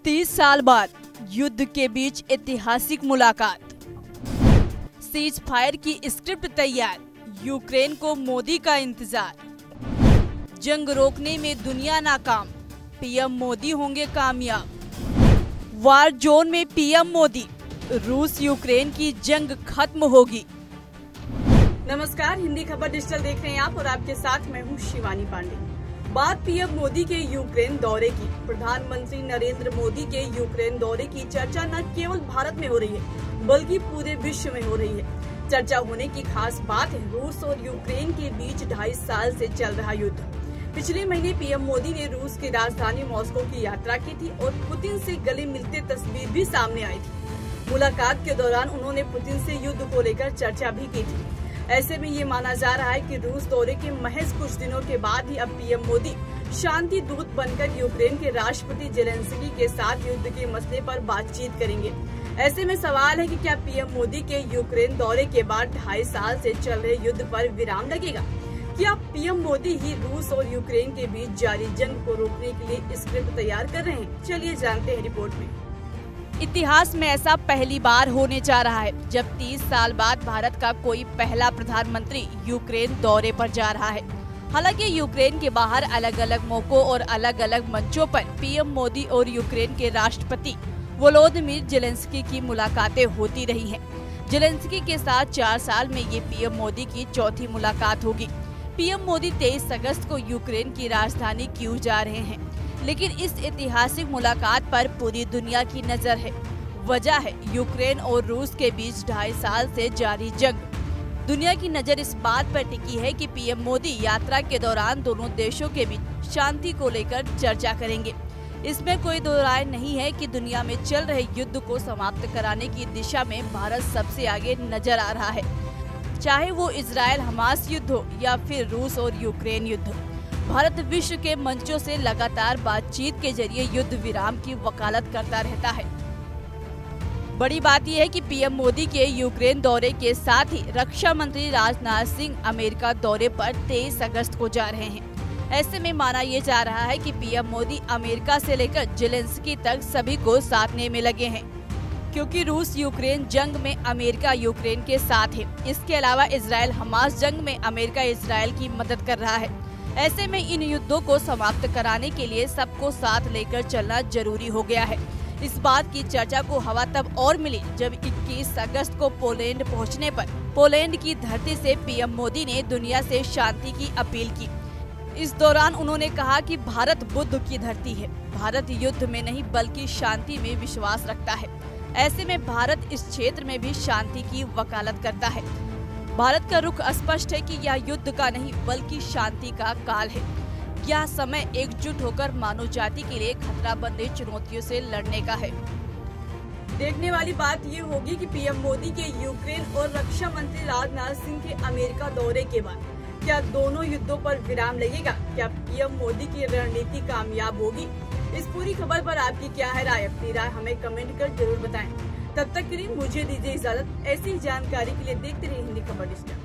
30 साल बाद युद्ध के बीच ऐतिहासिक मुलाकात। सीज फायर की स्क्रिप्ट तैयार, यूक्रेन को मोदी का इंतजार। जंग रोकने में दुनिया नाकाम, पीएम मोदी होंगे कामयाब। वार जोन में पीएम मोदी, रूस यूक्रेन की जंग खत्म होगी। नमस्कार, हिंदी खबर डिजिटल देख रहे हैं आप और आपके साथ मैं हूं शिवानी पांडे। बात पीएम मोदी के यूक्रेन दौरे की। प्रधानमंत्री नरेंद्र मोदी के यूक्रेन दौरे की चर्चा न केवल भारत में हो रही है बल्कि पूरे विश्व में हो रही है। चर्चा होने की खास बात है रूस और यूक्रेन के बीच 2.5 साल से चल रहा युद्ध। पिछले महीने पीएम मोदी ने रूस की राजधानी मॉस्को की यात्रा की थी और पुतिन से गले मिलते तस्वीर भी सामने आई थी। मुलाकात के दौरान उन्होंने पुतिन से युद्ध को लेकर चर्चा भी की थी। ऐसे में ये माना जा रहा है कि रूस दौरे के महज कुछ दिनों के बाद ही अब पीएम मोदी शांति दूत बनकर यूक्रेन के राष्ट्रपति जेलेंस्की के साथ युद्ध के मसले पर बातचीत करेंगे। ऐसे में सवाल है कि क्या पीएम मोदी के यूक्रेन दौरे के बाद 2.5 साल से चल रहे युद्ध पर विराम लगेगा? क्या पीएम मोदी ही रूस और यूक्रेन के बीच जारी जंग को रोकने के लिए स्क्रिप्ट तैयार कर रहे हैं? चलिए जानते हैं रिपोर्ट में। इतिहास में ऐसा पहली बार होने जा रहा है जब 30 साल बाद भारत का कोई पहला प्रधानमंत्री यूक्रेन दौरे पर जा रहा है। हालांकि यूक्रेन के बाहर अलग अलग मौकों और अलग अलग मंचों पर पीएम मोदी और यूक्रेन के राष्ट्रपति वोलोदिमीर जेलेंस्की की मुलाकातें होती रही हैं। जेलेंस्की के साथ 4 साल में ये पीएम मोदी की चौथी मुलाकात होगी। पीएम मोदी 23 अगस्त को यूक्रेन की राजधानी कीव जा रहे हैं, लेकिन इस ऐतिहासिक मुलाकात पर पूरी दुनिया की नजर है। वजह है यूक्रेन और रूस के बीच 2.5 साल से जारी जंग। दुनिया की नजर इस बात पर टिकी है कि पीएम मोदी यात्रा के दौरान दोनों देशों के बीच शांति को लेकर चर्चा करेंगे। इसमें कोई दो राय नहीं है कि दुनिया में चल रहे युद्ध को समाप्त कराने की दिशा में भारत सबसे आगे नजर आ रहा है, चाहे वो इजरायल हमास युद्ध हो या फिर रूस और यूक्रेन युद्ध। भारत विश्व के मंचों से लगातार बातचीत के जरिए युद्ध विराम की वकालत करता रहता है। बड़ी बात यह है कि पीएम मोदी के यूक्रेन दौरे के साथ ही रक्षा मंत्री राजनाथ सिंह अमेरिका दौरे पर 23 अगस्त को जा रहे हैं। ऐसे में माना यह जा रहा है कि पीएम मोदी अमेरिका से लेकर जेलेंस्की तक सभी को साधने में लगे हैं, क्योंकि रूस यूक्रेन जंग में अमेरिका यूक्रेन के साथ है। इसके अलावा इजरायल हमास जंग में अमेरिका इजरायल की मदद कर रहा है। ऐसे में इन युद्धों को समाप्त कराने के लिए सबको साथ लेकर चलना जरूरी हो गया है। इस बात की चर्चा को हवा तब और मिली जब 21 अगस्त को पोलैंड पहुंचने पर पोलैंड की धरती से पीएम मोदी ने दुनिया से शांति की अपील की। इस दौरान उन्होंने कहा कि भारत बुद्ध की धरती है। भारत युद्ध में नहीं बल्कि शांति में विश्वास रखता है। ऐसे में भारत इस क्षेत्र में भी शांति की वकालत करता है। भारत का रुख स्पष्ट है कि यह युद्ध का नहीं बल्कि शांति का काल है। यह समय एकजुट होकर मानव जाति के लिए खतरा बन रही चुनौतियों से लड़ने का है। देखने वाली बात ये होगी कि पीएम मोदी के यूक्रेन और रक्षा मंत्री राजनाथ सिंह के अमेरिका दौरे के बाद क्या दोनों युद्धों पर विराम लगेगा? क्या पीएम मोदी की रणनीति कामयाब होगी? इस पूरी खबर पर आपकी क्या है राय? अपनी राय हमें कमेंट कर जरूर बताएं। तब तक के लिए मुझे दीजिए इजाजत। ऐसी जानकारी के लिए देखते रहिए हिंदी खबर डिजिटल।